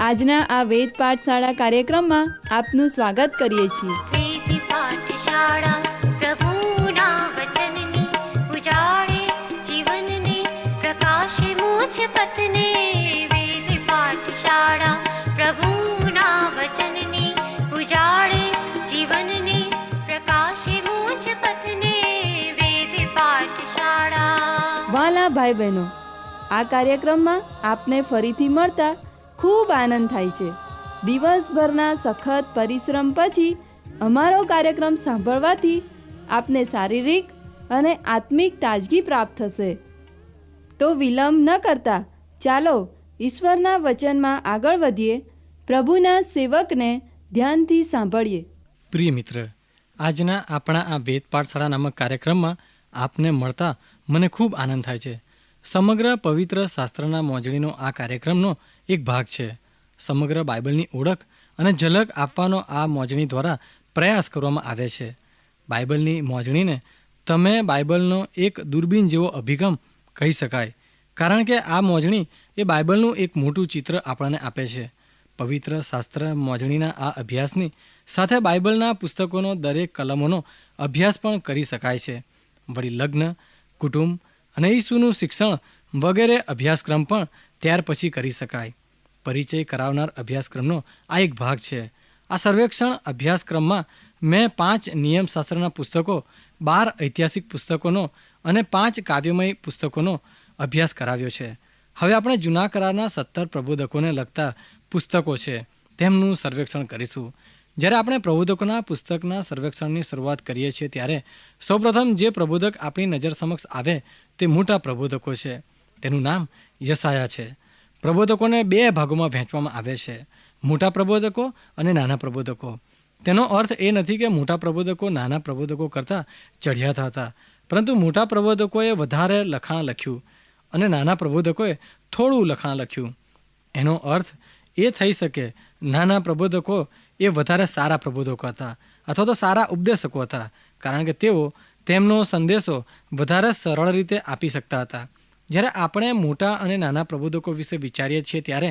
આજના આ વેદ પાઠશાળા કાર્યક્રમમાં આપનું સ્વાગત કરીએ છીએ. વેદ પાઠશાળા પ્રભુના વચનની ઉજાળે જીવનને પ્રકાશે મોજ પથને. વેદ પાઠશાળા પ્રભુના વચનની ઉજાળે જીવનને પ્રકાશે મોજ પથને. વેદ પાઠશાળા. વાલા ભાઈ બહેનો, આ કાર્યક્રમમાં આપને ફરીથી મળતા ખૂબ આનંદ થાય છે. દિવસભરના સખત પરિશ્રમ પછી અમારો કાર્યક્રમ સાંભળવાથી આપને શારીરિક અને આત્મિક તાજગી પ્રાપ્ત થશે. તો વિલંબ ન કરતા ચાલો ઈશ્વરના વચનમાં આગળ વધીએ, પ્રભુના સેવકને ધ્યાનથી સાંભળીએ. પ્રિય મિત્ર, આજના આપણા આ વેદ પાઠશાળા નામક કાર્યક્રમમાં આપને મળતા મને ખૂબ આનંદ થાય છે. સમગ્ર પવિત્ર શાસ્ત્રના મોજણીનો આ કાર્યક્રમનો એક ભાગ છે. સમગ્ર બાઇબલની ઓળખ અને ઝલક આપવાનો આ મોજણી દ્વારા પ્રયાસ કરવામાં આવે છે. બાઇબલની મોજણીને તમે બાઇબલનો એક દૂરબીન જેવો અભિગમ કહી શકાય, કારણ કે આ મોજણી એ બાઇબલનું એક મોટું ચિત્ર આપણને આપે છે. પવિત્ર શાસ્ત્ર મોજણીના આ અભ્યાસની સાથે બાઇબલના પુસ્તકોનો દરેક કલમોનો અભ્યાસ પણ કરી શકાય છે. વળી લગ્ન, કુટુંબ અને ઈસુનું શિક્ષણ વગેરે અભ્યાસક્રમ પણ ત્યાર પછી કરી શકાય. પરિચય કરાવનાર અભ્યાસક્રમનો આ એક ભાગ છે. આ સર્વેક્ષણ અભ્યાસક્રમમાં મેં 5 નિયમશાસ્ત્રના પુસ્તકો, 12 ઐતિહાસિક પુસ્તકોનો અને 5 કાવ્યમય પુસ્તકોનો અભ્યાસ કરાવ્યો છે. હવે આપણે જૂના કરારના 17 પ્રબોધકોને લગતા પુસ્તકો છે તેમનું સર્વેક્ષણ કરીશું. જ્યારે આપણે પ્રબોધકોના પુસ્તકના સર્વેક્ષણની શરૂઆત કરીએ છીએ ત્યારે સૌપ્રથમ જે પ્રબોધક આપણી નજર સમક્ષ આવે તે મોટા પ્રબોધકો છે. તેનું નામ યશાયા છે. પ્રબોધકોને 2 ભાગોમાં વહેંચવામાં આવે છે, મોટા પ્રબોધકો અને નાના પ્રબોધકો. તેનો અર્થ એ નથી કે મોટા પ્રબોધકો નાના પ્રબોધકો કરતાં ચઢિયાતા હતા, પરંતુ મોટા પ્રબોધકોએ વધારે લખાણ લખ્યું અને નાના પ્રબોધકોએ થોડું લખાણ લખ્યું. એનો અર્થ એ થઈ શકે નાના પ્રબોધકો એ વધારે સારા પ્રબોધકો હતા અથવા તો સારા ઉપદેશકો હતા, કારણ કે તેઓ તેમનો સંદેશો વધારે સરળ રીતે આપી શકતા હતા. જ્યારે આપણે મોટા અને નાના પ્રબોધકો વિશે વિચારીએ છીએ ત્યારે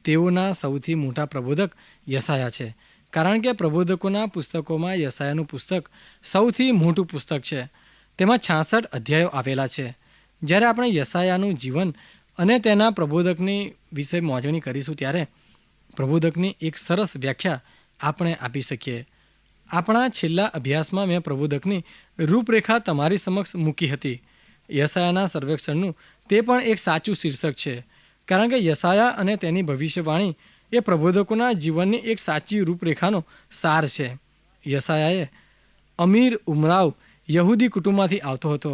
તેઓના સૌથી મોટા પ્રબોધક યશાયા છે, કારણ કે પ્રબોધકોના પુસ્તકોમાં યશાયાનું પુસ્તક સૌથી મોટું પુસ્તક છે. તેમાં 66 અધ્યાયો આવેલા છે. જ્યારે આપણે યશાયાનું જીવન અને તેના પ્રબોધકની વિશે મોજણી કરીશું ત્યારે પ્રબોધકની એક સરસ વ્યાખ્યા આપણે આપી શકીએ. આપણા છેલ્લા અભ્યાસમાં મેં પ્રબોધકની રૂપરેખા તમારી સમક્ષ મૂકી હતી. યશાયાના સર્વેક્ષણનું તે પણ એક સાચું શીર્ષક છે, કારણ કે યશાયા અને તેની ભવિષ્યવાણી એ પ્રબોધકોના જીવનની એક સાચી રૂપરેખાનો સાર છે. યશાયાએ અમીર ઉમરાવ યહૂદી કુટુંબમાંથી આવતો હતો.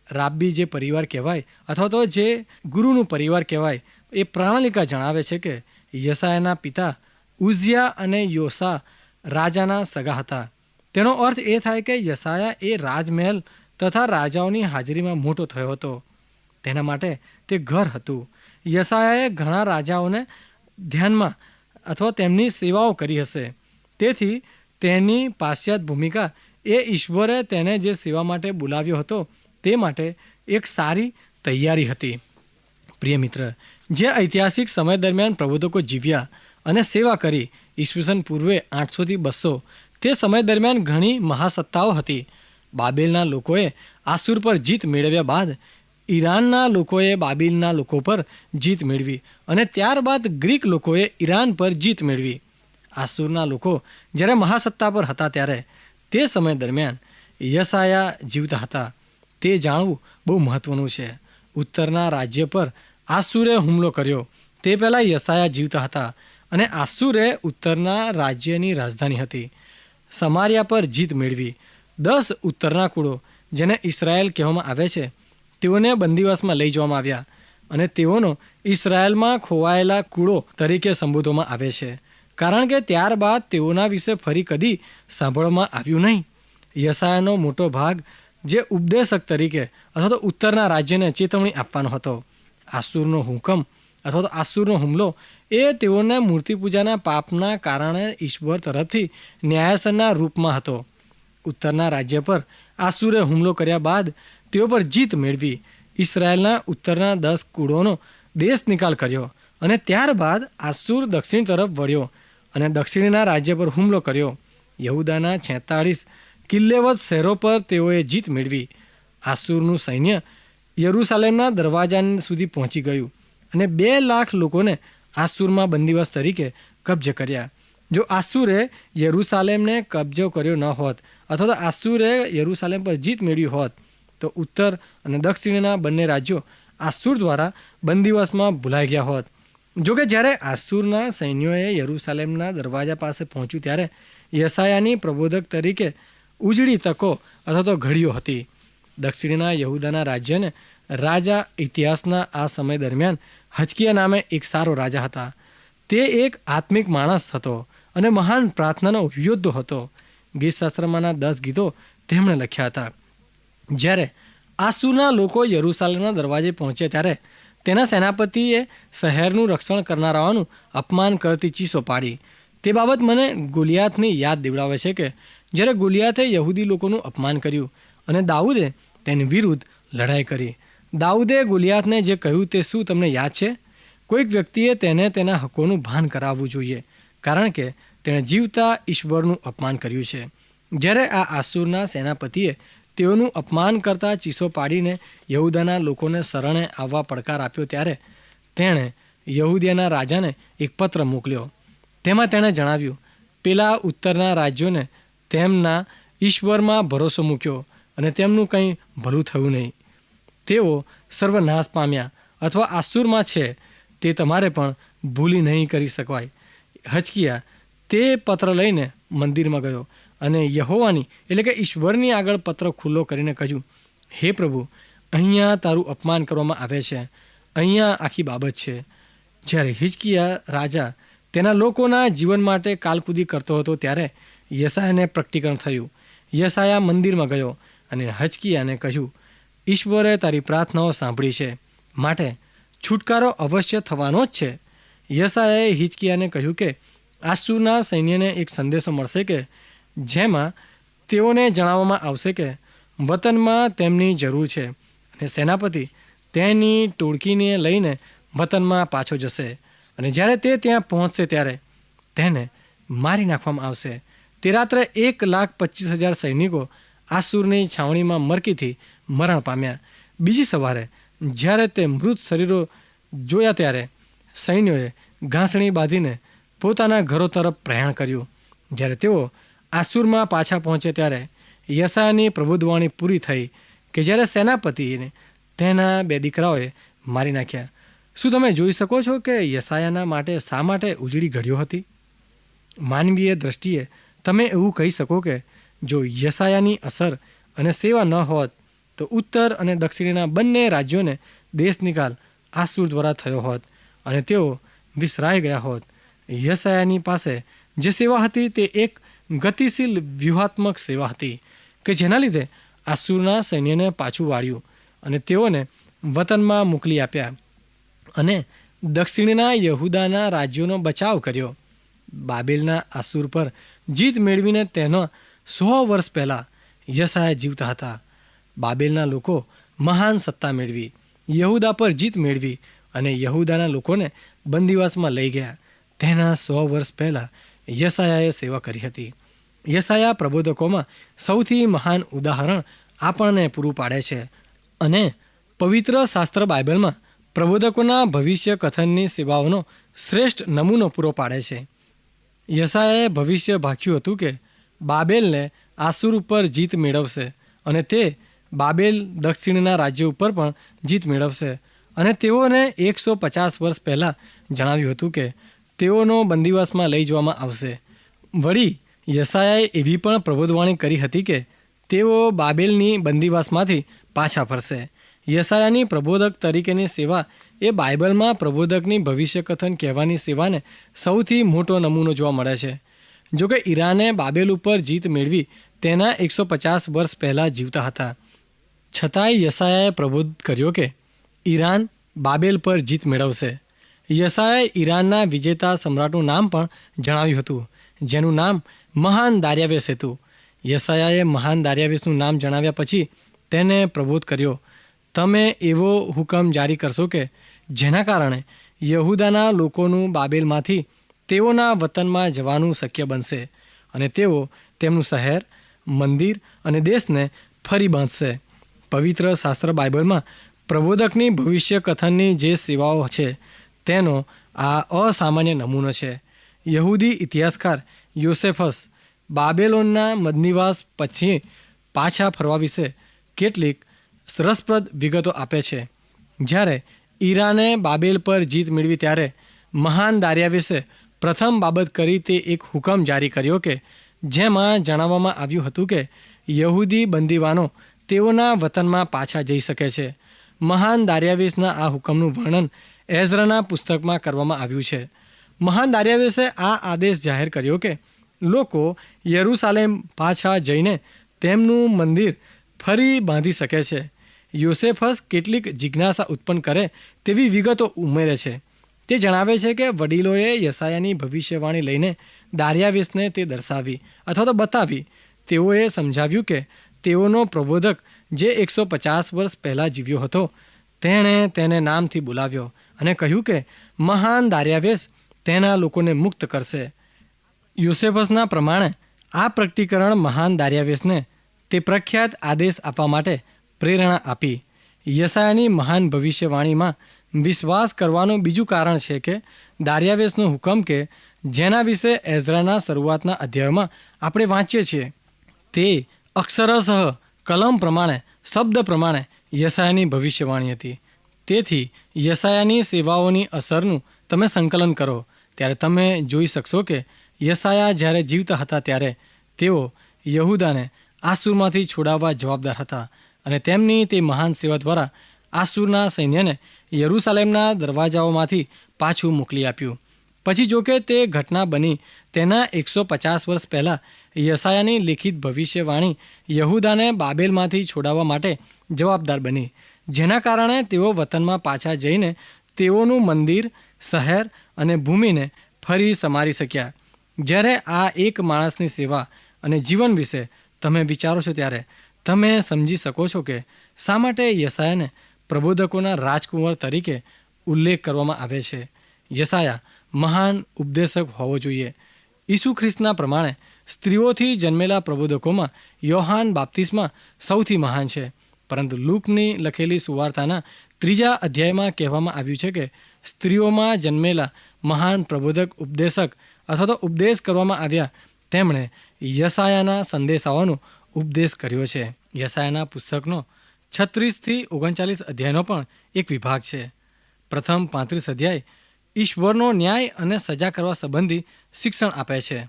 રાબ્બી જે પરિવાર કહેવાય અથવા તો જે ગુરુનું પરિવાર કહેવાય એ પ્રણાલિકા જણાવે છે કે યશાયાના પિતા ઉઝિયા અને યોસા રાજાના સગા હતા. તેનો અર્થ એ થાય કે યશાયા એ રાજમહેલ તથા રાજાઓની હાજરીમાં મોટો થયો હતો. તેના માટે તે ઘર હતું. યશાયાએ ઘણા રાજાઓને ધ્યાનમાં અથવા તેમની સેવાઓ કરી હશે. તેથી તેની પાશ્ચાત્ય ભૂમિકા એ ઈશ્વરે તેને જે સેવા માટે બોલાવ્યો હતો તે માટે એક સારી તૈયારી હતી. પ્રિય મિત્ર, જે ઐતિહાસિક સમય દરમિયાન પ્રબોધકો જીવ્યા અને સેવા કરી, ઈસવીસન પૂર્વે 800 થી 200, તે સમય દરમિયાન ઘણી મહાસત્તાઓ હતી. બાબેલના લોકોએ આસુર પર જીત મેળવ્યા બાદ ઈરાનના લોકોએ બાબેલના લોકો પર જીત મેળવી અને ત્યારબાદ ગ્રીક લોકોએ ઈરાન પર જીત મેળવી. આસુરના લોકો જ્યારે મહાસત્તા પર હતા ત્યારે તે સમય દરમિયાન યશાયા જીવતા હતા. તે જાણવું બહુ મહત્વનું છે. ઉત્તરના રાજ્ય પર આસુરે હુમલો કર્યો તે પહેલાં યશાયા જીવતા હતા અને આસુરે ઉત્તરના રાજ્યની રાજધાની હતી. સમારિયા પર જીત મેળવી. 10 ઉત્તરના કુળો, જેને ઇસરાયેલ કહેવામાં આવે છે, તેઓને બંદીવાસમાં લઈ જવામાં આવ્યા અને તેઓનો ઇસરાયેલમાં ખોવાયેલા કુળો તરીકે સંબોધવામાં આવે છે, કારણ કે ત્યારબાદ તેઓના વિશે ફરી કદી સાંભળવામાં આવ્યું નહીં. યશાયાનો મોટો ભાગ જે ઉપદેશક તરીકે અથવા તો ઉત્તરના રાજ્યને ચેતવણી આપવાનો હતો. આસુરનો હુકમ અથવા તો આસુરનો હુમલો એ તેઓને મૂર્તિ પૂજાના પાપના કારણે ઈશ્વર તરફથી ન્યાયાસનના રૂપમાં હતો. ઉત્તરના રાજ્ય પર આસુરે હુમલો કર્યા બાદ તેઓ પર જીત મેળવી ઇસરાયેલના ઉત્તરના 10 કુળોનો દેશ નિકાલ કર્યો અને ત્યારબાદ આસુર દક્ષિણ તરફ વળ્યો અને દક્ષિણના રાજ્ય પર હુમલો કર્યો. યહુદાના 46 કિલ્લેવત શહેરો પર તેઓએ જીત મેળવી. આસુરનું સૈન્ય યરૂશાલેમના દરવાજા સુધી પહોંચી ગયું અને 2 લાખ લોકોને આસુરમાં બંદીવાસ તરીકે કબજે કર્યા. જો આસુરે યરૂશાલેમને કબજો કર્યો ન હોત અથવા તો આસુરે યરૂશાલેમ પર જીત મેળવી હોત તો ઉત્તર અને દક્ષિણના બંને રાજ્યો આસુર દ્વારા બંદીવાસમાં ભૂલાઈ ગયા હોત. જોકે જ્યારે આસુરના સૈન્યોએ યરૂશાલેમના દરવાજા પાસે પહોંચ્યું ત્યારે યશાયાની પ્રબોધક તરીકે ઉજળી તકો અથવા તો ઘડીઓ હતી. દક્ષિણના યહુદાના રાજ્યને રાજા ઇતિહાસના આ સમય દરમિયાન હજકિયા નામે એક સારો રાજા હતા. તે એક આત્મિક માણસ હતો અને મહાન પ્રાર્થનાનો યોદ્ધો હતો. ગીતશાસ્ત્રમાંના 10 ગીતો તેમણે લખ્યા હતા. જ્યારે આસુરના લોકો યરૂશાલેમના દરવાજે પહોંચ્યા ત્યારે તેના સેનાપતિએ શહેરનું રક્ષણ કરનારાઓનું અપમાન કરતી ચીસો પાડી. તે બાબત મને ગોલિયાથની યાદ દેવડાવે છે કે જ્યારે ગોલિયાથે યહૂદી લોકોનું અપમાન કર્યું અને દાઉદે તેની વિરુદ્ધ લડાઈ કરી. દાઉદે ગોલિયાથને જે કહ્યું તે શું તમને યાદ છે? કોઈક વ્યક્તિએ તેને તેના હકોનું ભાન કરાવવું જોઈએ કારણ કે તેણે જીવતા ઈશ્વરનું અપમાન કર્યું છે. જ્યારે આ આસુરના સેનાપતિએ તેઓનું અપમાન કરતા ચીસો પાડીને યહુદાના લોકોને શરણે આવવા પડકાર આપ્યો ત્યારે તેણે યહૂદિયાના રાજાને એક પત્ર મોકલ્યો. તેમાં તેણે જણાવ્યું પેલા ઉત્તરના રાજ્યોને તેમના ઈશ્વરમાં ભરોસો મૂક્યો અને તેમનું કંઈ ભલું થયું નહીં. તેઓ સર્વનાશ પામ્યા અથવા આસુરમાં છે તે તમારે પણ ભૂલી નહીં કરી શકાય. હજકિયા તે પત્ર લઈને મંદિરમાં ગયો અને યહોવાની એટલે કે ઈશ્વરની આગળ પત્ર ખુલ્લો કરીને કહ્યું, હે પ્રભુ, અહીંયા તારું અપમાન કરવામાં આવે છે. અહીંયા આખી બાબત છે. જ્યારે હિજકિયા રાજા તેના લોકોના જીવન માટે કાલકૂદી કરતો હતો ત્યારે યશાયાને પ્રકટીકરણ થયું. યશાયા મંદિરમાં ગયો અને હજકિયાને કહ્યું, ઈશ્વરે તારી પ્રાર્થનાઓ સાંભળી છે માટે છુટકારો અવશ્ય થવાનો જ છે. યશાયાએ હિજકિયાને કહ્યું કે આસુરના સૈન્યને એક સંદેશો મળશે કે જેમાં તેઓને જણાવવામાં આવશે કે વતનમાં તેમની જરૂર છે અને સેનાપતિ તેની ટોળકીને લઈને વતનમાં પાછો જશે અને જ્યારે તે ત્યાં પહોંચશે ત્યારે તેને મારી નાખવામાં આવશે. તે રાત્રે 1,25,000 સૈનિકો આસુરની છાવણીમાં મરકીથી મરણ પામ્યા. બીજી સવારે જ્યારે તે મૃત શરીરો જોયા ત્યારે સૈન્યોએ ઘાસણી બાંધીને પોતાના ઘરો તરફ પ્રયાણ કર્યું. જ્યારે તેઓ આસુરમાં પાછા પહોંચે ત્યારે યશાયાની પ્રબોધવાણી પૂરી થઈ કે જ્યારે સેનાપતિને તેના 2 દીકરાઓએ મારી નાખ્યા. શું તમે જોઈ શકો છો કે યશાયાના માટે શા માટે ઉજળી ઘડ્યો હતી? માનવીય દ્રષ્ટિએ તમે એવું કહી શકો કે જો યશાયાની અસર અને સેવા ન હોત તો ઉત્તર અને દક્ષિણના બંને રાજ્યોને દેશ નિકાલ આસુર દ્વારા થયો હોત અને તેઓ વિસરાઈ ગયા હોત. યશાયાની પાસે જે સેવા હતી તે એક ગતિશીલ વ્યૂહાત્મક સેવા હતી કે જેના લીધે આસુરના સૈન્યને પાછું વાળ્યું અને તેઓને વતનમાં મોકલી આપ્યા અને દક્ષિણના યહુદાના રાજ્યોનો બચાવ કર્યો. બાબેલના આસુર પર જીત મેળવીને તેનો 100 વર્ષ પહેલાં યશાયા જીવતા હતા. બાબેલના લોકો મહાન સત્તા મેળવી, યહુદા પર જીત મેળવી અને યહુદાના લોકોને બંદીવાસમાં લઈ ગયા. તેના 100 વર્ષ પહેલાં યશાયાએ સેવા કરી હતી. યશાયા પ્રબોધકોમાં સૌથી મહાન ઉદાહરણ આપણને પૂરું પાડે છે અને પવિત્ર શાસ્ત્ર બાઇબલમાં પ્રબોધકોના ભવિષ્ય કથનની સેવાઓનો શ્રેષ્ઠ નમૂનો પૂરો પાડે છે. યશાયાએ ભવિષ્ય ભાખ્યું હતું કે બાબેલને આસુર ઉપર જીત મેળવશે અને તે બાબેલ દક્ષિણના રાજ્ય ઉપર પણ જીત મેળવશે અને તેઓને 150 વર્ષ પહેલાં જણાવ્યું હતું કે તેઓનો બંદીવાસમાં લઈ જવામાં આવશે. વળી યશાયાએ એવી પણ પ્રબોધવાણી કરી હતી કે તેઓ બાબેલની બંદીવાસમાંથી પાછા ફરશે. યશાયાની પ્રબોધક તરીકેની સેવા એ બાઇબલમાં પ્રબોધકની ભવિષ્યકથન કહેવાની સેવાને સૌથી મોટો નમૂનો જોવા મળે છે. જોકે ઈરાને બાબેલ ઉપર જીત મેળવી તેના 150 વર્ષ પહેલાં જીવતા હતા, છતાંય યશાયાએ પ્રબોધ કર્યો કે ઈરાન બાબેલ પર જીત મેળવશે. યશાયાએ ઈરાનના વિજેતા સમ્રાટનું નામ પણ જણાવ્યું હતું જેનું નામ મહાન દાર્યાવેશ હતું. યશાયાએ મહાન દાર્યાવેશનું નામ જણાવ્યા પછી તેને પ્રબોધ કર્યો, તમે એવો હુકમ જારી કરશો કે જેના કારણે યહૂદાના લોકોનું બાબેલમાંથી તેઓના વતનમાં જવાનું શક્ય બનશે અને તેઓ તેમનું શહેર, મંદિર અને દેશને ફરી બાંધશે. પવિત્ર શાસ્ત્ર બાઇબલમાં પ્રબોધકની ભવિષ્ય કથનની જે સેવાઓ છે તેનો આ અસામાન્ય નમૂનો છે. યહૂદી ઇતિહાસકાર યોસેફસ બાબેલોનના મદનિવાસ પછી પાછા ફરવા વિશે કેટલીક રસપ્રદ વિગતો આપે છે. જ્યારે ઈરાને બાબેલ પર જીત મેળવી ત્યારે મહાન દારિયાવેસે પ્રથમ બાબત કરી તે એક હુકમ જારી કર્યો કે જેમાં જણાવવામાં આવ્યું હતું કે યહૂદી બંદીવાનો તેઓના વતનમાં પાછા જઈ શકે છે. મહાન દારિયાવેસના આ હુકમનું વર્ણન એઝરાના પુસ્તકમાં કરવામાં આવ્યું છે. મહાન દારિયાવેસે આ આદેશ જાહેર કર્યો કે લોકો યરૂશાલેમ પાછા જઈને તેમનું મંદિર ફરી બાંધી શકે છે. યોસેફસ કેટલીક જિજ્ઞાસા ઉત્પન્ન કરે તેવી વિગતો ઉમેરે છે. તે જણાવે છે કે વડીલોએ યશાયાની ભવિષ્યવાણી લઈને દારિયાવેસને તે દર્શાવી અથવા તો બતાવી. તેઓએ સમજાવ્યું કે તેઓનો પ્રબોધક જે 150 વર્ષ પહેલાં જીવ્યો હતો તેણે તેને નામથી બોલાવ્યો અને કહ્યું કે મહાન દારિયાવેસ તેના લોકોને મુક્ત કરશે. યોસેફસના પ્રમાણે આ પ્રકટીકરણ મહાન દારિયાવેસને તે પ્રખ્યાત આદેશ આપવા માટે પ્રેરણા આપી. યશાયાની મહાન ભવિષ્યવાણીમાં વિશ્વાસ કરવાનું બીજું કારણ છે કે દારિયાવેસનો હુકમ કે જેના વિશે એઝરાના શરૂઆતના અધ્યાયમાં આપણે વાંચીએ છીએ તે અક્ષરશઃ કલમ પ્રમાણે, શબ્દ પ્રમાણે યશાયાની ભવિષ્યવાણી હતી. તેથી યશાયાની સેવાઓની અસરનું તમે સંકલન કરો ત્યારે તમે જોઈ શકશો કે યશાયા જ્યારે જીવતા હતા ત્યારે તેઓ યહૂદાને આસુરમાંથી છોડાવવા જવાબદાર હતા અને તેમની તે મહાન સેવા દ્વારા આસુરના સૈન્યને યરૂશાલેમના દરવાજાઓમાંથી પાછું મોકલી આપ્યું. પછી જોકે તે ઘટના બની તેના 150 વર્ષ પહેલાં યશાયાની લિખિત ભવિષ્યવાણી યહૂદાને બાબેલમાંથી છોડાવવા માટે જવાબદાર બની, જેના કારણે તેઓ વતનમાં પાછા જઈને તેઓનું મંદિર, શહેર અને ભૂમિને ફરી સમારી શક્યા. જ્યારે આ એક માણસની સેવા અને જીવન વિશે તમે વિચારો છો ત્યારે તમે સમજી શકો છો કે શા માટે યશાયાને પ્રબોધકોના રાજકુંવર તરીકે ઉલ્લેખ કરવામાં આવે છે. યશાયા મહાન ઉપદેશક હોવો જોઈએ. ઈસુ ખ્રિસ્તના પ્રમાણે સ્ત્રીઓથી જન્મેલા પ્રબોધકોમાં યોહાન બાપ્તિસ્મા સૌથી મહાન છે. પરંતુ લૂકની લખેલી સુવાર્તાના 3 અધ્યાયમાં કહેવામાં આવ્યું છે કે સ્ત્રીઓમાં જન્મેલા મહાન પ્રબોધક ઉપદેશક અથવા તો ઉપદેશ કરવામાં આવ્યા તેમણે યશાયાના સંદેશાઓનો ઉપદેશ કર્યો છે. યશાયાના પુસ્તકનો 36 થી 39 અધ્યાયનો પણ એક વિભાગ છે. પ્રથમ 35 અધ્યાય ઈશ્વરનો ન્યાય અને સજા કરવા સંબંધી શિક્ષણ આપે છે.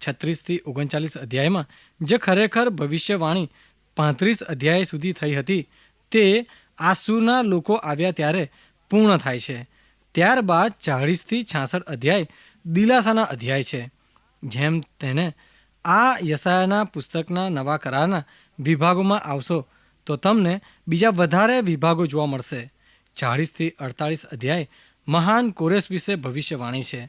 36 થી 39 અધ્યાયમાં જે ખરેખર ભવિષ્યવાણી 35 અધ્યાય સુધી થઈ હતી તે આસુરના લોકો આવ્યા ત્યારે પૂર્ણ થાય છે. ત્યારબાદ 40 થી 66 અધ્યાય દિલાસાના અધ્યાય છે. જેમ તેને આ યશાયાના પુસ્તકના નવા કરારના વિભાગોમાં આવશો તો તમને બીજા વધારે વિભાગો જોવા મળશે. 40 થી 48 અધ્યાય મહાન કોરેશ વિશે ભવિષ્યવાણી છે.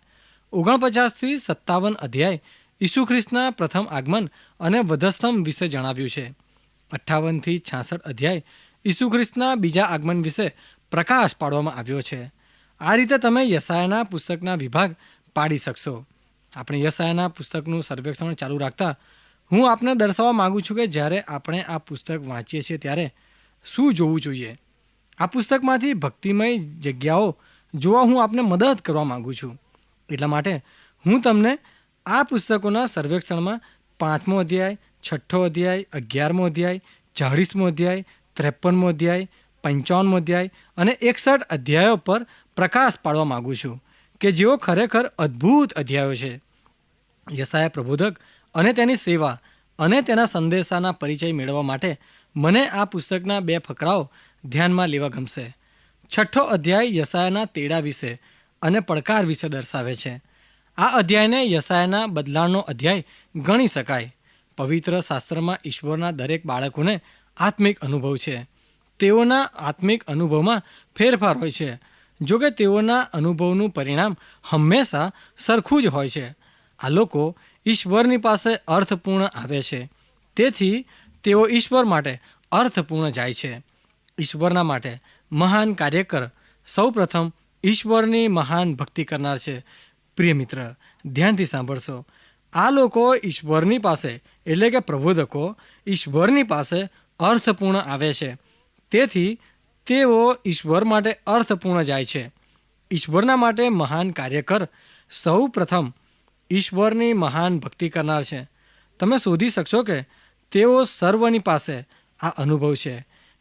49 થી 57 અધ્યાય ઈસુ ખ્રિસ્તના પ્રથમ આગમન અને વધસ્તંભ વિશે જણાવ્યું છે. 58 થી 66 અધ્યાય ઈસુ ખ્રિસ્તના બીજા આગમન વિશે પ્રકાશ પાડવામાં આવ્યો છે. આ રીતે તમે યશાયાના પુસ્તકના વિભાગ પાડી શકશો. આપણે યશાયાના પુસ્તકનું સર્વેક્ષણ ચાલુ રાખતા હું આપને દર્શાવવા માગું છું કે જ્યારે આપણે આ પુસ્તક વાંચીએ છીએ ત્યારે શું જોવું જોઈએ. આ પુસ્તકમાંથી ભક્તિમય જગ્યાઓ જોવા હું આપને મદદ કરવા માગું છું. એટલા માટે હું તમને આ પુસ્તકોના સર્વેક્ષણમાં 5મો અધ્યાય, 6ઠ્ઠો અધ્યાય, 11મો અધ્યાય, 40મો અધ્યાય, 53મો અધ્યાય, 55મો અધ્યાય અને 61 અધ્યાયો પર પ્રકાશ પાડવા માગું છું કે જેઓ ખરેખર અદ્ભુત અધ્યાયો છે. યશાયા પ્રબોધક અને તેની સેવા અને તેના સંદેશાના પરિચય મેળવવા માટે મને આ પુસ્તકના 2 ફકરાઓ ધ્યાનમાં લેવા ગમશે. 6ઠ્ઠો અધ્યાય યશાયાના તેડા વિશે અને પડકાર વિશે દર્શાવે છે. આ અધ્યાયને યશાયાના બદલાણનો અધ્યાય ગણી શકાય. પવિત્ર શાસ્ત્રમાં ઈશ્વરના દરેક બાળકોને આત્મિક અનુભવ છે. તેઓના આત્મિક અનુભવમાં ફેરફાર હોય છે. જોકે તેઓના અનુભવનું પરિણામ હંમેશા સરખું જ હોય છે. આ લોકો ઈશ્વરની પાસે અર્થપૂર્ણ આવે છે. તેથી તેઓ ઈશ્વર માટે અર્થપૂર્ણ જાય છે. ઈશ્વરના માટે મહાન કાર્યકર સૌપ્રથમ ઈશ્વરની મહાન ભક્તિ કરનાર છે. પ્રિય મિત્ર, ધ્યાનથી સાંભળશો. આ લોકો ઈશ્વરની પાસે એટલે કે પ્રબોધકો ઈશ્વરની પાસે અર્થપૂર્ણ આવે છે. તેથી તેઓ ઈશ્વર માટે અર્થપૂર્ણ જાય છે. ઈશ્વરના માટે મહાન કાર્ય કર. સૌ પ્રથમ ઈશ્વરની મહાન ભક્તિ કરનાર છે. તમે શોધી શકશો કે તેઓ સર્વની પાસે આ અનુભવ છે.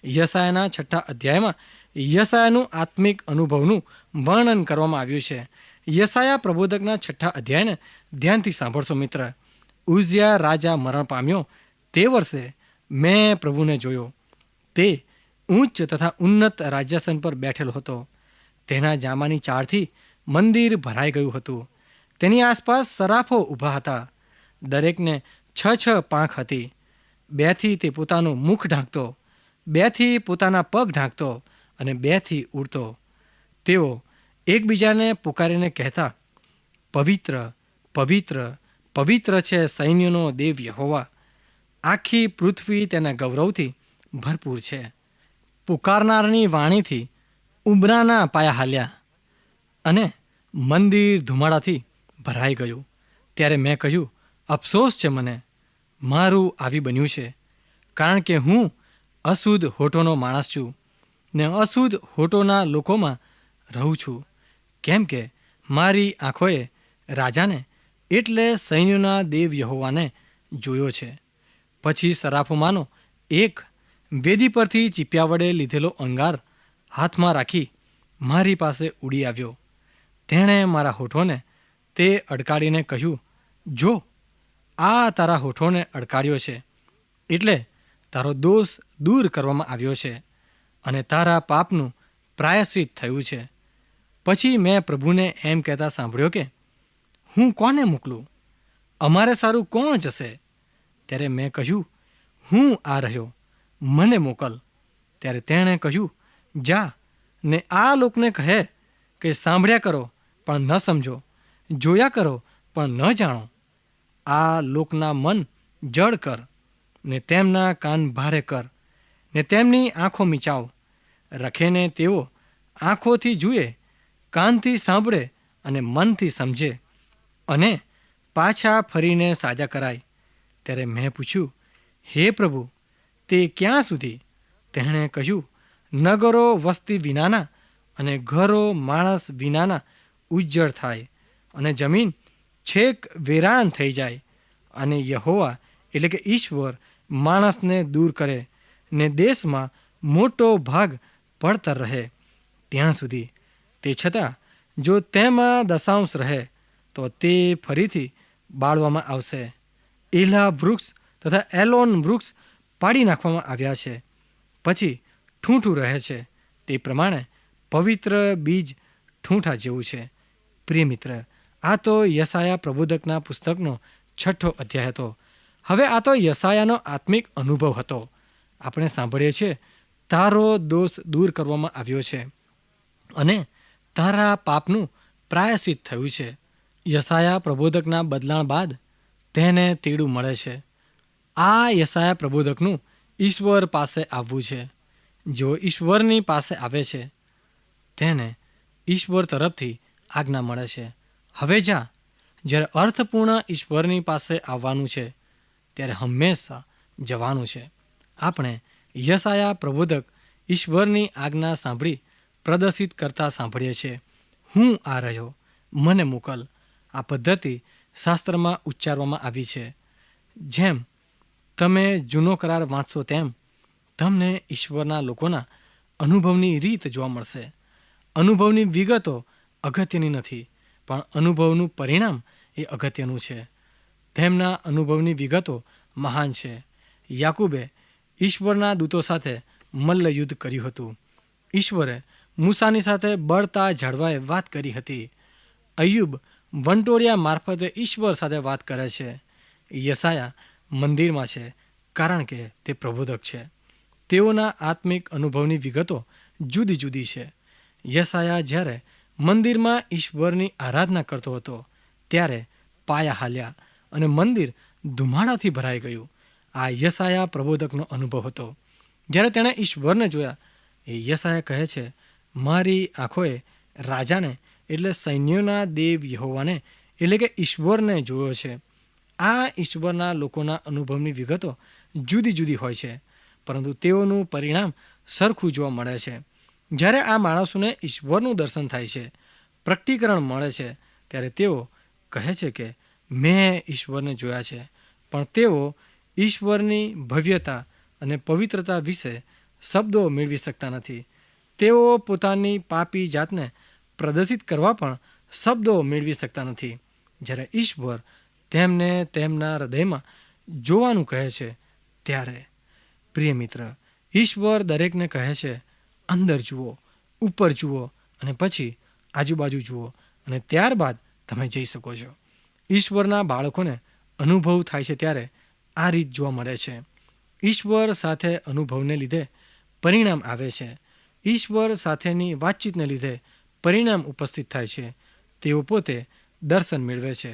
યશાયાના 6 અધ્યાયમાં યશાયાનું આત્મિક અનુભવનું વર્ણન કરવામાં આવ્યું છે. યશાયા પ્રબોધકના 6 અધ્યાયને ધ્યાનથી સાંભળશો મિત્ર. ઉઝિયા રાજા મરણ પામ્યો તે વર્ષે મેં પ્રભુને જોયો. તે ઉચ્ચ તથા ઉન્નત રાજ્યાસન પર બેઠેલો હતો. તેના જામાની ચાળથી મંદિર ભરાઈ ગયું હતું. તેની આસપાસ સરાફો ઊભા હતા. દરેકને 6 પાંખ હતી. 2થી તે પોતાનું મુખ ઢાંકતો, 2થી પોતાના પગ ઢાંકતો અને 2થી ઉડતો. તેઓ એકબીજાને પુકારીને કહેતા, પવિત્ર પવિત્ર પવિત્ર છે સૈન્યનો દેવ યહોવા. આખી પૃથ્વી તેના ગૌરવથી ભરપૂર છે. પુકારનારની વાણીથી ઉંબરાના પાયા હાલ્યા અને મંદિર ધુમાડાથી ભરાઈ ગયું. ત્યારે મેં કહ્યું, અફસોસ છે મને, મારું આવી બન્યું છે, કારણ કે હું અશુદ્ધ હોઠોનો માણસ છું ને અશુદ્ધ હોઠોના લોકોમાં રહું છું. કેમ કે મારી આંખોએ રાજાને એટલે સૈન્યોના દેવ યહોવાને જોયો છે. પછી સરાફોમાંનો એક વેદી પરથી ચીપિયા વડે લીધેલો અંગાર હાથમાં રાખી મારી પાસે ઉડી આવ્યો. તેણે મારા હોઠોને તે અડકાડીને કહ્યું, જો આ તારા હોઠોને અડકાડ્યો છે એટલે તારો દોષ દૂર કરવામાં આવ્યો છે અને તારા પાપનું પ્રાયશ્ચિત થયું છે. પછી મેં પ્રભુને એમ કહેતા સાંભળ્યો કે હું કોને મોકલું? અમારે સારું કોણ જશે? ત્યારે મેં કહ્યું, હું આ રહ્યો, મને મોકલ. ત્યારે તેણે કહ્યું, જા ને આ લોકને કહે કે સાંભળ્યા કરો પણ ન સમજો, જોયા કરો પણ ન જાણો. આ લોકના મન જડ કર ને તેમના કાન ભારે કર ને તેમની આંખો મીચાવ. રખેને તેઓ આંખોથી જુએ, કાનથી સાંભળે અને મનથી સમજે અને પાછા ફરીને સાજા કરાય. ત્યારે મેં પૂછ્યું, હે પ્રભુ, તે ક્યાં સુધી? તેણે કહ્યું, નગરો વસ્તી વિનાના અને ઘરો માણસ વિનાના ઉજ્જડ થાય અને જમીન છેક વેરાન થઈ જાય અને યહોવા એટલે કે ઈશ્વર માણસને દૂર કરે ને દેશમાં મોટો ભાગ પડતર રહે ત્યાં સુધી. તે છતાં જો તેમાં દશાંશ રહે તો તે ફરીથી બાળવામાં આવશે. એલા વૃક્ષ તથા એલોન વૃક્ષ પાડી નાખવામાં આવ્યા છે, પછી ઠૂંઠું રહે છે. તે પ્રમાણે પવિત્ર બીજ ઠૂંઠા જેવું છે. પ્રિય મિત્ર, આ તો યશાયા પ્રબોધકના પુસ્તકનો 6 અધ્યાય હતો. હવે આ તો યશાયાનો આત્મિક અનુભવ હતો. આપણે સાંભળીએ છીએ, તારો દોષ દૂર કરવામાં આવ્યો છે અને તારા પાપનું પ્રાયશ્ચિત થયું છે. યશાયા પ્રબોધકના બદલાણ બાદ તેને તેડું મળે છે. આ યશાયા પ્રબોધકનું ઈશ્વર પાસે આવવું છે. જેઓ ઈશ્વરની પાસે આવે છે તેને ઈશ્વર તરફથી આજ્ઞા મળે છે, હવે જા. જ્યારે અર્થપૂર્ણ ઈશ્વરની પાસે આવવાનું છે ત્યારે હંમેશા જવાનું છે. આપણે યશાયા પ્રબોધક ઈશ્વરની આજ્ઞા સાંભળી પ્રદર્શિત કરતા સાંભળીએ છીએ, હું આ રહ્યો, મને મોકલ. આ પદ્ધતિ શાસ્ત્રમાં ઉચ્ચારવામાં આવી છે. જેમ તમે જૂનો કરાર વાંચશો તેમ તમને ઈશ્વરના લોકોના અનુભવની રીત જોવા મળશે. અનુભવની વિગતો અગત્યની નથી, પણ અનુભવનું પરિણામ એ અગત્યનું છે. તેમના અનુભવની વિગતો મહાન છે. યાકૂબે ઈશ્વરના દૂતો સાથે મલ્લયુદ્ધ કર્યું હતું. ઈશ્વરે મૂસાની સાથે બળતા ઝાડવાએ વાત કરી હતી. અય્યુબ વંટોળિયા મારફતે ઈશ્વર સાથે વાત કરે છે. યશાયા મંદિરમાં છે કારણ કે તે પ્રબોધક છે. તેઓના આત્મિક અનુભવની વિગતો જુદી જુદી છે. યશાયા જ્યારે મંદિરમાં ઈશ્વરની આરાધના કરતો હતો ત્યારે પાયા હાલ્યા અને મંદિર ધુમાડાથી ભરાઈ ગયું. આ યશાયા પ્રબોધકનો અનુભવ હતો. જ્યારે તેણે ઈશ્વરને જોયા, એ યશાયા કહે છે, મારી આંખોએ રાજાને એટલે સૈન્યોના દેવ યહોવાને એટલે કે ઈશ્વરને જોયો છે. આ ઈશ્વરના લોકોના અનુભવની વિગતો જુદી જુદી હોય છે, પરંતુ તેઓનું પરિણામ સરખું જોવા મળે છે. જ્યારે આ માણસોને ઈશ્વરનું દર્શન થાય છે, પ્રકટીકરણ મળે છે, ત્યારે તેઓ કહે છે કે મેં ઈશ્વરને જોયા છે, પણ તેઓ ઈશ્વરની ભવ્યતા અને પવિત્રતા વિશે શબ્દો મેળવી શકતા નથી. તેઓ પોતાની પાપી જાતને પ્રદર્શિત કરવા પણ શબ્દો મેળવી શકતા નથી. જ્યારે ઈશ્વર તેમને તેમના હૃદયમાં જોવાનું કહે છે ત્યારે, પ્રિય મિત્ર, ઈશ્વર દરેકને કહે છે અંદર જુઓ, ઉપર જુઓ અને પછી આજુબાજુ જુઓ અને ત્યારબાદ તમે જઈ શકો છો. ઈશ્વરના બાળકોને અનુભવ થાય છે ત્યારે આ રીત જોવા મળે છે. ઈશ્વર સાથે અનુભવને લીધે પરિણામ આવે છે. ઈશ્વર સાથેની વાતચીતને લીધે પરિણામ ઉપસ્થિત થાય છે. તેઓ પોતે દર્શન મેળવે છે.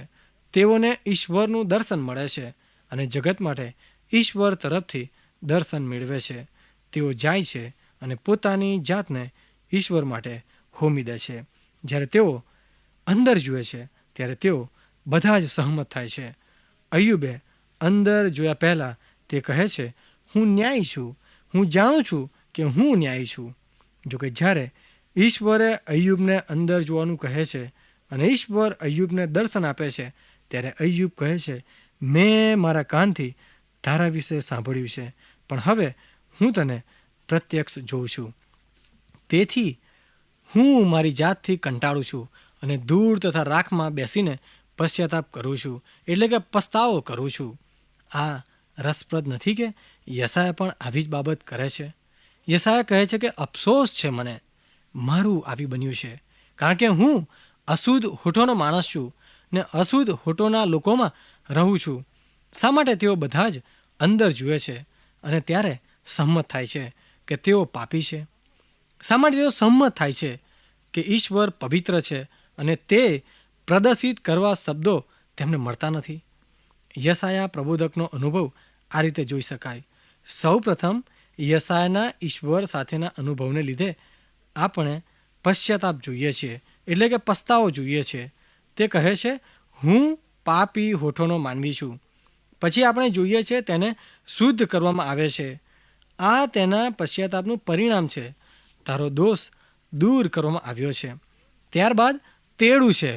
તેઓને ઈશ્વરનું દર્શન મળે છે અને જગત માટે ઈશ્વર તરફથી દર્શન મેળવે છે. તેઓ જાય છે અને પોતાની જાતને ઈશ્વર માટે હોમી દે છે. જ્યારે તેઓ અંદર જુએ છે ત્યારે તેઓ બધા જ સહમત થાય છે. અય્યુબે અંદર જોયા પહેલાં તે કહે છે, હું ન્યાયી છું, હું જાણું છું કે હું ન્યાયી છું. જોકે જ્યારે ઈશ્વરે અય્યુબને અંદર જોવાનું કહે છે અને ઈશ્વર અય્યુબને દર્શન આપે છે, ત્યારે અય્યુબ કહે છે, મેં મારા કાનથી તારા વિશે સાંભળ્યું છે, પણ હવે હું તને પ્રત્યક્ષ જોઉં છું. તેથી હું મારી જાતથી કંટાળું છું અને ધૂળ તથા રાખમાં બેસીને પશ્ચાતાપ કરું છું, એટલે કે પસ્તાવો કરું છું. આ રસપ્રદ નથી કે યશાયા પણ આવી જ બાબત કરે છે. યશાયા કહે છે કે અફસોસ છે મને, મારું આવી બન્યું છે, કારણ કે હું અશુદ્ધ હોઠોનો માણસ છું ને અશુદ્ધ હોઠોના લોકોમાં રહું છું. શા માટે તેઓ બધા જ અંદર જુએ છે અને ત્યારે સંમત થાય છે કે તેઓ પાપી છે? શા માટે તેઓ સંમત થાય છે કે ઈશ્વર પવિત્ર છે અને તે પ્રદર્શિત કરવા શબ્દો તેમને મળતા નથી? યશાયા પ્રબોધકનો અનુભવ આ રીતે જોઈ શકાય. સૌ પ્રથમ યશાયાના ઈશ્વર સાથેના અનુભવને લીધે આપણે પશ્ચાતાપ જોઈએ છીએ, એટલે કે પસ્તાવો જોઈએ છે. તે કહે છે, હું પાપી હોઠોનો માનવી છું. પછી આપણે જોઈએ છે તેને શુદ્ધ કરવામાં આવે છે. આ તેના પશ્ચાતાપનું પરિણામ છે. તારો દોષ દૂર કરવામાં આવ્યો છે. ત્યારબાદ તેડું છે,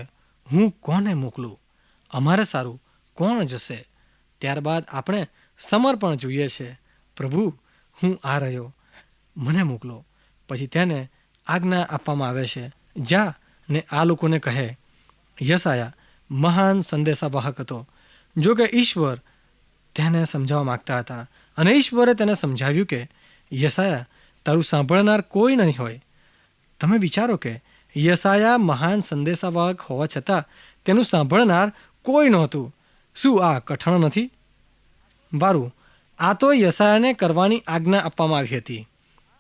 હું કોને મોકલું? અમારે સારું કોણ જશે? ત્યારબાદ આપણે સમર્પણ જોઈએ છે. પ્રભુ, હું આ રહ્યો, મને મોકલો. પછી તેને આજ્ઞા આપવામાં આવે છે, જા ને આ લોકોને કહે. યશાયા મહાન સંદેશાવાહક હતો. જો કે ઈશ્વર તેને સમજાવવા માગતા હતા અને ઈશ્વરે તેને સમજાવ્યું કે યશાયા, તારું સાંભળનાર કોઈ નહીં હોય. તમે વિચારો કે યશાયા મહાન સંદેશાવાહક હોવા છતાં તેનું સાંભળનાર કોઈ નહોતું. શું આ કઠણ નથી? વારું, આ તો યશાયાને કરવાની આજ્ઞા આપવામાં આવી હતી.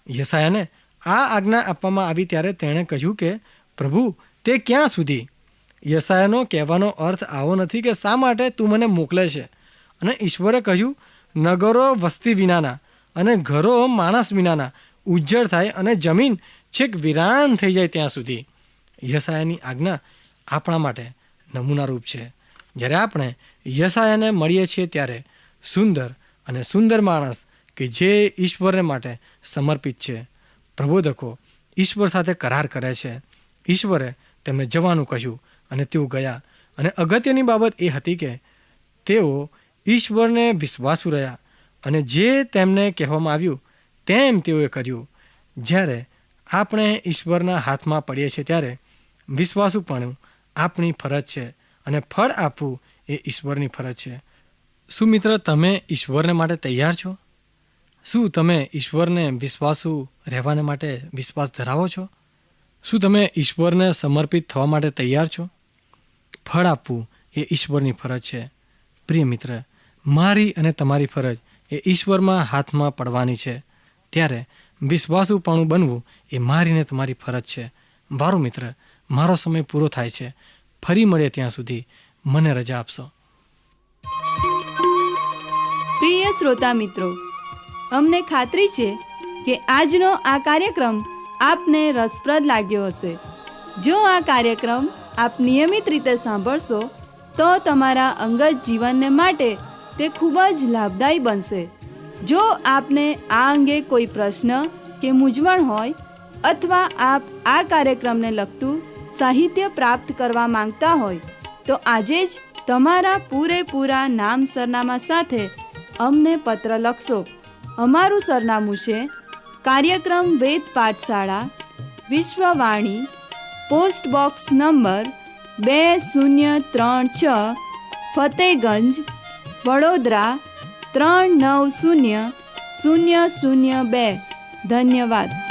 યશાયાને આ આજ્ઞા આપવામાં આવી ત્યારે તેણે કહ્યું કે પ્રભુ, તે ક્યાં સુધી? યશાયાનો કહેવાનો અર્થ આવો નથી કે શા માટે તું મને મોકલે છે. અને ઈશ્વરે કહ્યું, નગરો વસ્તી વિનાના અને ઘરો માણસ વિનાના ઉજ્જડ થાય અને જમીન છેક વિરાન થઈ જાય ત્યાં સુધી. યશાયાની આજ્ઞા આપણા માટે નમૂનારૂપ છે. જ્યારે આપણે યશાયાને મળીએ છીએ ત્યારે સુંદર અને સુંદર માણસ કે જે ઈશ્વરને માટે સમર્પિત છે. પ્રબોધકો ઈશ્વર સાથે કરાર કરે છે. ઈશ્વરે તેમને જવાનું કહ્યું અને તેઓ ગયા. અને અગત્યની બાબત એ હતી કે તેઓ ઈશ્વરને વિશ્વાસુ રહ્યા અને જે તેમને કહેવામાં આવ્યું તેમ તેઓએ કર્યું. જ્યારે આપણે ઈશ્વરના હાથમાં પડીએ છીએ ત્યારે વિશ્વાસુપણું આપણી ફરજ છે અને ફળ આપવું એ ઈશ્વરની ફરજ છે. શું મિત્ર, તમે ઈશ્વરને માટે તૈયાર છો? શું તમે ઈશ્વરને વિશ્વાસુ રહેવાને માટે વિશ્વાસ ધરાવો છો? શું તમે ઈશ્વરને સમર્પિત થવા માટે તૈયાર છો? ફળ આપવું એ ઈશ્વરની ફરજ છે. પ્રિય મિત્ર, મારી અને તમારી ફરજ એ ઈશ્વરમાં હાથમાં પડવાની છે. ત્યારે વિશ્વાસુપણું બનવું એ મારી ને તમારી ફરજ છે. વારું મિત્ર, મારો સમય પૂરો થાય છે. ફરી મળે ત્યાં સુધી મને રજા આપશો. પ્રિય શ્રોતા મિત્રો, અમને ખાતરી છે કે આજનો આ કાર્યક્રમ આપને રસપ્રદ લાગ્યો હશે. જો આ કાર્યક્રમ આપ નિયમિત રીતે સાંભળશો તો તમારા અંગત જીવનને માટે તે ખૂબ જ લાભદાયી બનશે. જો આપને આ અંગે કોઈ પ્રશ્ન કે મૂંઝવણ હોય અથવા આપ આ કાર્યક્રમને લગતું સાહિત્ય પ્રાપ્ત કરવા માંગતા હોય તો આજે જ તમારા પૂરેપૂરા નામ સરનામા સાથે અમને પત્ર લખશો. અમારું સરનામું છે કાર્યક્રમ Ved Pathshala, Vishwavani, post box number 2036, Fatehganj, Vadodara 390002. ધન્યવાદ.